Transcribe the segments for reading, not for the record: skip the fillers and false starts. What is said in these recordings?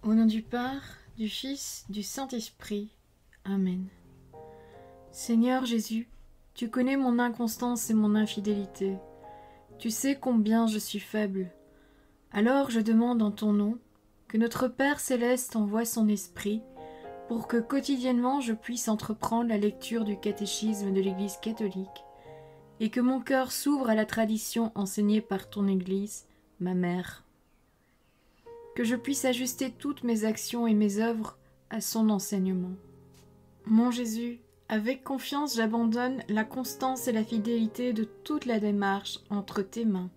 Au nom du Père, du Fils, du Saint-Esprit. Amen. Seigneur Jésus, tu connais mon inconstance et mon infidélité. Tu sais combien je suis faible. Alors je demande en ton nom que notre Père céleste envoie son Esprit pour que quotidiennement je puisse entreprendre la lecture du catéchisme de l'Église catholique et que mon cœur s'ouvre à la tradition enseignée par ton Église, ma mère. Que je puisse ajuster toutes mes actions et mes œuvres à son enseignement. Mon Jésus, avec confiance j'abandonne la constance et la fidélité de toute la démarche entre tes mains.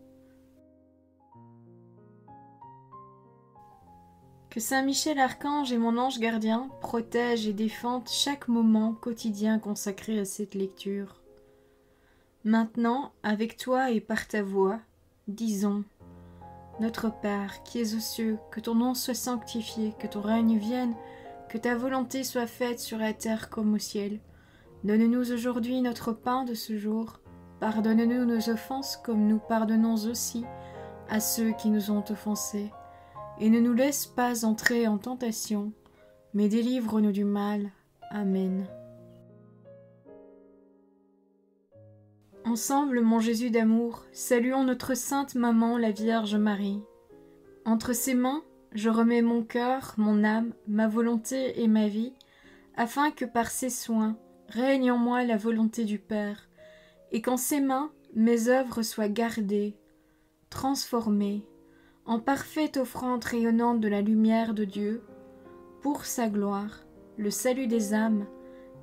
Que Saint Michel Archange et mon ange gardien protègent et défendent chaque moment quotidien consacré à cette lecture. Maintenant, avec toi et par ta voix, disons: Notre Père, qui es aux cieux, que ton nom soit sanctifié, que ton règne vienne, que ta volonté soit faite sur la terre comme au ciel. Donne-nous aujourd'hui notre pain de ce jour. Pardonne-nous nos offenses comme nous pardonnons aussi à ceux qui nous ont offensés. Et ne nous laisse pas entrer en tentation, mais délivre-nous du mal. Amen. Ensemble, mon Jésus d'amour, saluons notre sainte maman, la Vierge Marie. Entre ses mains, je remets mon cœur, mon âme, ma volonté et ma vie, afin que par ses soins règne en moi la volonté du Père, et qu'en ses mains mes œuvres soient gardées, transformées, en parfaite offrande rayonnante de la lumière de Dieu, pour sa gloire, le salut des âmes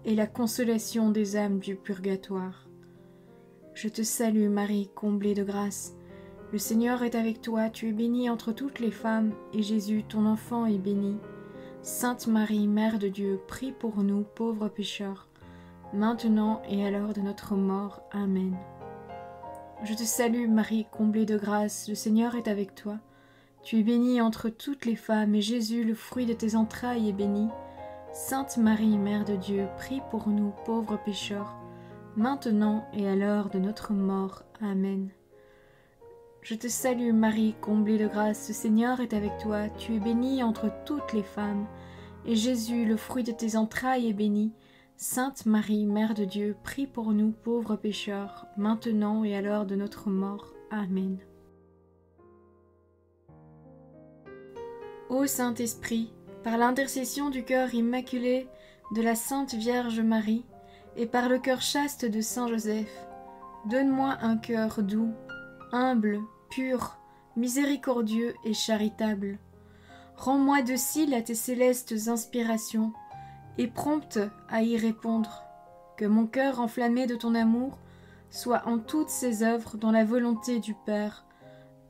et la consolation des âmes du purgatoire. Je te salue Marie, comblée de grâce. Le Seigneur est avec toi, tu es bénie entre toutes les femmes, et Jésus, ton enfant, est béni. Sainte Marie, Mère de Dieu, prie pour nous, pauvres pécheurs, maintenant et à l'heure de notre mort. Amen. Je te salue Marie, comblée de grâce, le Seigneur est avec toi. Tu es bénie entre toutes les femmes, et Jésus, le fruit de tes entrailles, est béni. Sainte Marie, Mère de Dieu, prie pour nous, pauvres pécheurs, maintenant et à l'heure de notre mort. Amen. Je te salue Marie, comblée de grâce, le Seigneur est avec toi, tu es bénie entre toutes les femmes, et Jésus, le fruit de tes entrailles, est béni. Sainte Marie, Mère de Dieu, prie pour nous pauvres pécheurs, maintenant et à l'heure de notre mort. Amen. Ô Saint-Esprit, par l'intercession du cœur immaculé de la Sainte Vierge Marie, et par le cœur chaste de Saint Joseph, donne-moi un cœur doux, humble, pur, miséricordieux et charitable. Rends-moi docile à tes célestes inspirations, et prompte à y répondre. Que mon cœur enflammé de ton amour soit en toutes ses œuvres dans la volonté du Père,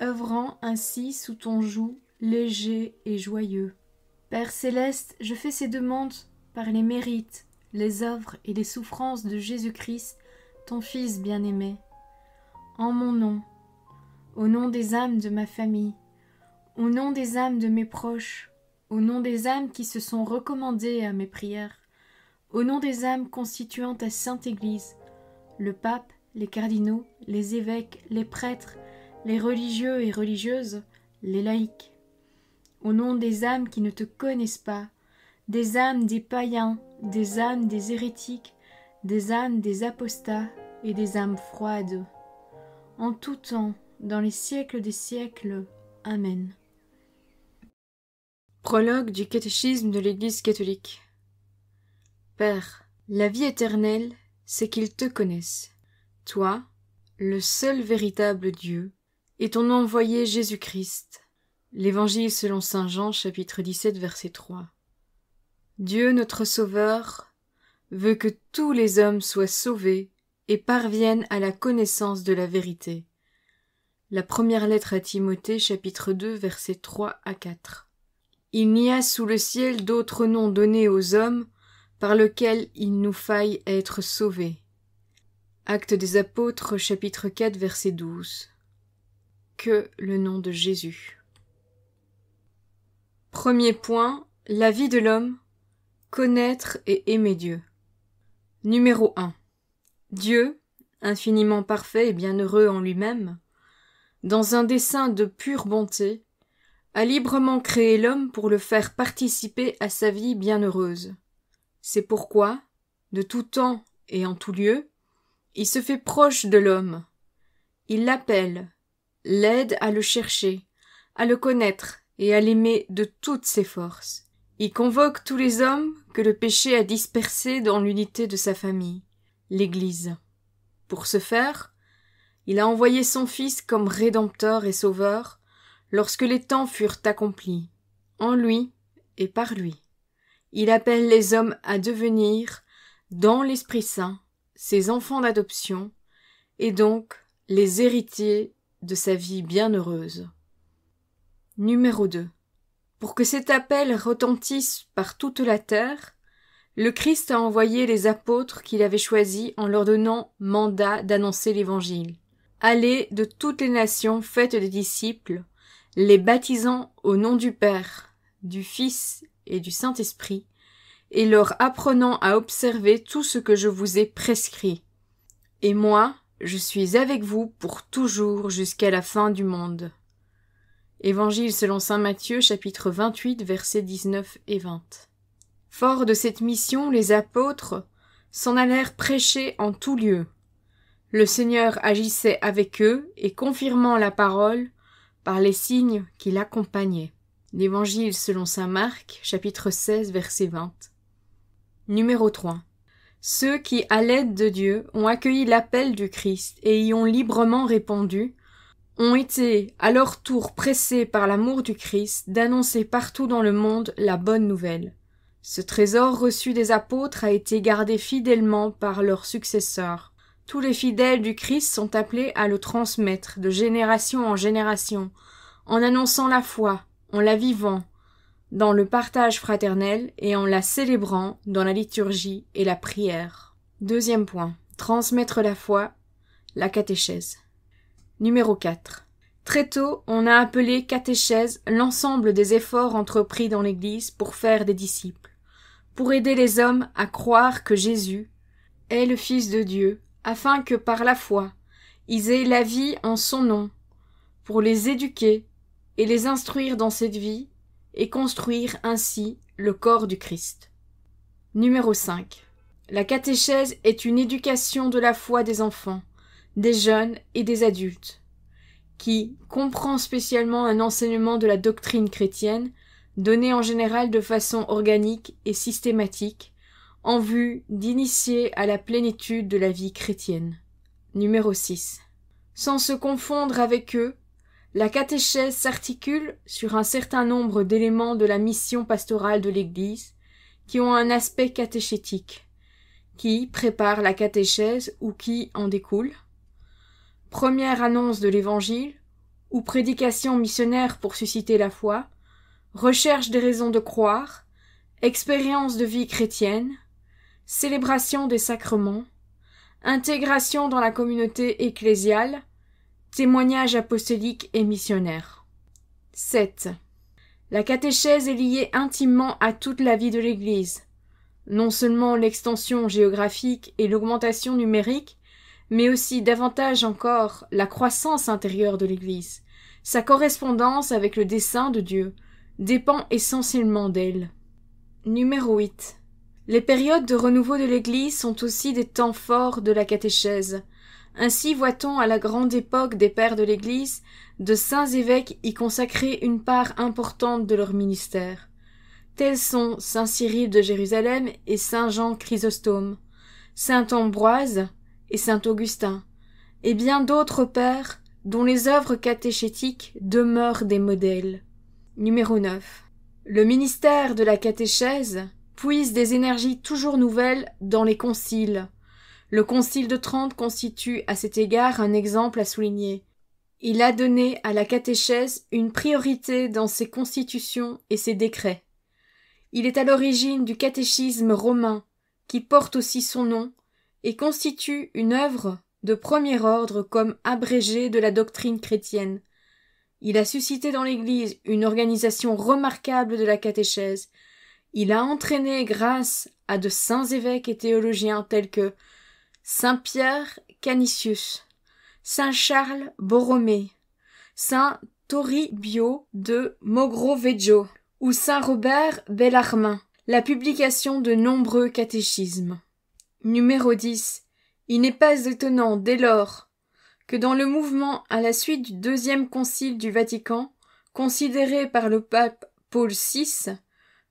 œuvrant ainsi sous ton joug léger et joyeux. Père céleste, je fais ces demandes par les mérites, les œuvres et les souffrances de Jésus-Christ, ton Fils bien-aimé. En mon nom, au nom des âmes de ma famille, au nom des âmes de mes proches, au nom des âmes qui se sont recommandées à mes prières, au nom des âmes constituant ta Sainte Église, le pape, les cardinaux, les évêques, les prêtres, les religieux et religieuses, les laïcs, au nom des âmes qui ne te connaissent pas, des âmes des païens, des âmes des hérétiques, des âmes des apostats et des âmes froides. En tout temps, dans les siècles des siècles. Amen. Prologue du catéchisme de l'Église catholique. Père, la vie éternelle, c'est qu'ils te connaissent, toi, le seul véritable Dieu, et ton envoyé Jésus-Christ. L'Évangile selon saint Jean, chapitre 17, verset 3. Dieu notre Sauveur veut que tous les hommes soient sauvés et parviennent à la connaissance de la vérité. La première lettre à Timothée, chapitre 2, versets 3 à 4. Il n'y a sous le ciel d'autre nom donné aux hommes par lequel il nous faille être sauvés. Actes des Apôtres, chapitre 4, verset 12. Que le nom de Jésus. Premier point, la vie de l'homme, connaître et aimer Dieu. Numéro 1. Dieu, infiniment parfait et bienheureux en lui-même, dans un dessein de pure bonté, a librement créé l'homme pour le faire participer à sa vie bienheureuse. C'est pourquoi, de tout temps et en tout lieu, il se fait proche de l'homme. Il l'appelle, l'aide à le chercher, à le connaître et à l'aimer de toutes ses forces. Il convoque tous les hommes que le péché a dispersés dans l'unité de sa famille, l'Église. Pour ce faire, il a envoyé son Fils comme Rédempteur et Sauveur lorsque les temps furent accomplis, en lui et par lui. Il appelle les hommes à devenir, dans l'Esprit Saint, ses enfants d'adoption, et donc les héritiers de sa vie bienheureuse. Numéro 2. Pour que cet appel retentisse par toute la terre, le Christ a envoyé les apôtres qu'il avait choisis en leur donnant mandat d'annoncer l'Évangile. Allez de toutes les nations, faites des disciples, les baptisant au nom du Père, du Fils et du Saint-Esprit, et leur apprenant à observer tout ce que je vous ai prescrit. Et moi, je suis avec vous pour toujours jusqu'à la fin du monde. Évangile selon saint Matthieu, chapitre 28, versets 19 et 20. Forts de cette mission, les apôtres s'en allèrent prêcher en tout lieu. Le Seigneur agissait avec eux et confirmant la parole par les signes qui l'accompagnaient. L'Évangile selon saint Marc, chapitre 16, verset 20. Numéro 3. Ceux qui, à l'aide de Dieu, ont accueilli l'appel du Christ et y ont librement répondu, ont été à leur tour pressés par l'amour du Christ d'annoncer partout dans le monde la bonne nouvelle. Ce trésor reçu des apôtres a été gardé fidèlement par leurs successeurs. Tous les fidèles du Christ sont appelés à le transmettre de génération en génération, en annonçant la foi, en la vivant, dans le partage fraternel et en la célébrant dans la liturgie et la prière. Deuxième point. Transmettre la foi, la catéchèse. Numéro 4. Très tôt, on a appelé catéchèse l'ensemble des efforts entrepris dans l'Église pour faire des disciples, pour aider les hommes à croire que Jésus est le Fils de Dieu, afin que par la foi, ils aient la vie en son nom, pour les éduquer et les instruire dans cette vie et construire ainsi le corps du Christ. Numéro 5. La catéchèse est une éducation de la foi des enfants, des jeunes et des adultes, qui comprend spécialement un enseignement de la doctrine chrétienne, donné en général de façon organique et systématique, en vue d'initier à la plénitude de la vie chrétienne. Numéro 6. Sans se confondre avec eux, la catéchèse s'articule sur un certain nombre d'éléments de la mission pastorale de l'Église, qui ont un aspect catéchétique, qui prépare la catéchèse ou qui en découle. Première annonce de l'Évangile, ou prédication missionnaire pour susciter la foi, recherche des raisons de croire, expérience de vie chrétienne, célébration des sacrements, intégration dans la communauté ecclésiale, témoignage apostolique et missionnaire. 7. La catéchèse est liée intimement à toute la vie de l'Église, non seulement l'extension géographique et l'augmentation numérique, mais aussi davantage encore la croissance intérieure de l'Église. Sa correspondance avec le dessein de Dieu dépend essentiellement d'elle. Numéro 8. Les périodes de renouveau de l'Église sont aussi des temps forts de la catéchèse. Ainsi voit-on à la grande époque des pères de l'Église de saints évêques y consacrer une part importante de leur ministère. Tels sont saint Cyril de Jérusalem et saint Jean Chrysostome, saint Ambroise et saint Augustin, et bien d'autres pères dont les œuvres catéchétiques demeurent des modèles. Numéro 9. Le ministère de la catéchèse puise des énergies toujours nouvelles dans les conciles. Le concile de Trente constitue à cet égard un exemple à souligner. Il a donné à la catéchèse une priorité dans ses constitutions et ses décrets. Il est à l'origine du catéchisme romain, qui porte aussi son nom, et constitue une œuvre de premier ordre comme abrégé de la doctrine chrétienne. Il a suscité dans l'Église une organisation remarquable de la catéchèse. Il a entraîné grâce à de saints évêques et théologiens tels que saint Pierre Canisius, saint Charles Borromée, saint Toribio de Mogroveggio ou saint Robert Bellarmin, la publication de nombreux catéchismes. Numéro 10. Il n'est pas étonnant, dès lors, que dans le mouvement à la suite du deuxième concile du Vatican, considéré par le pape Paul VI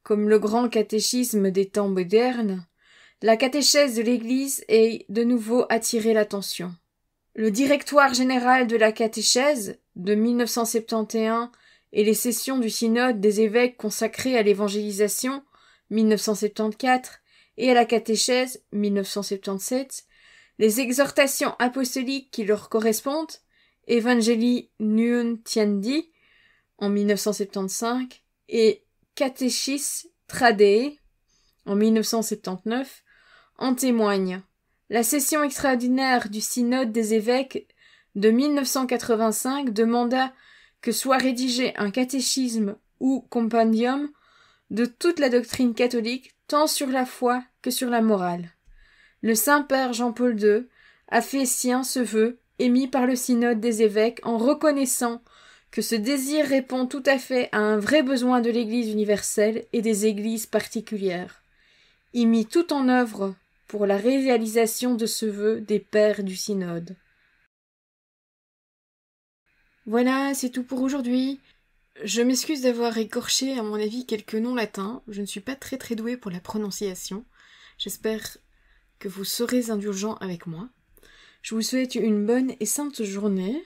comme le grand catéchisme des temps modernes, la catéchèse de l'Église ait de nouveau attiré l'attention. Le directoire général de la catéchèse de 1971 et les sessions du synode des évêques consacrées à l'évangélisation 1974 et à la catéchèse 1977, les exhortations apostoliques qui leur correspondent, Evangelii Nuntiandi en 1975 et Catechis Tradei en 1979, en témoignent. La session extraordinaire du synode des évêques de 1985 demanda que soit rédigé un catéchisme ou compendium de toute la doctrine catholique, tant sur la foi que sur la morale. Le Saint-Père Jean-Paul II a fait sien ce vœu émis par le synode des évêques en reconnaissant que ce désir répond tout à fait à un vrai besoin de l'Église universelle et des églises particulières. Il mit tout en œuvre pour la réalisation de ce vœu des pères du synode. Voilà, c'est tout pour aujourd'hui. Je m'excuse d'avoir écorché, à mon avis, quelques noms latins. Je ne suis pas très douée pour la prononciation. J'espère que vous serez indulgents avec moi. Je vous souhaite une bonne et sainte journée.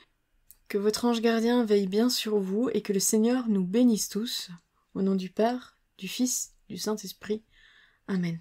Que votre ange gardien veille bien sur vous et que le Seigneur nous bénisse tous. Au nom du Père, du Fils, du Saint-Esprit. Amen.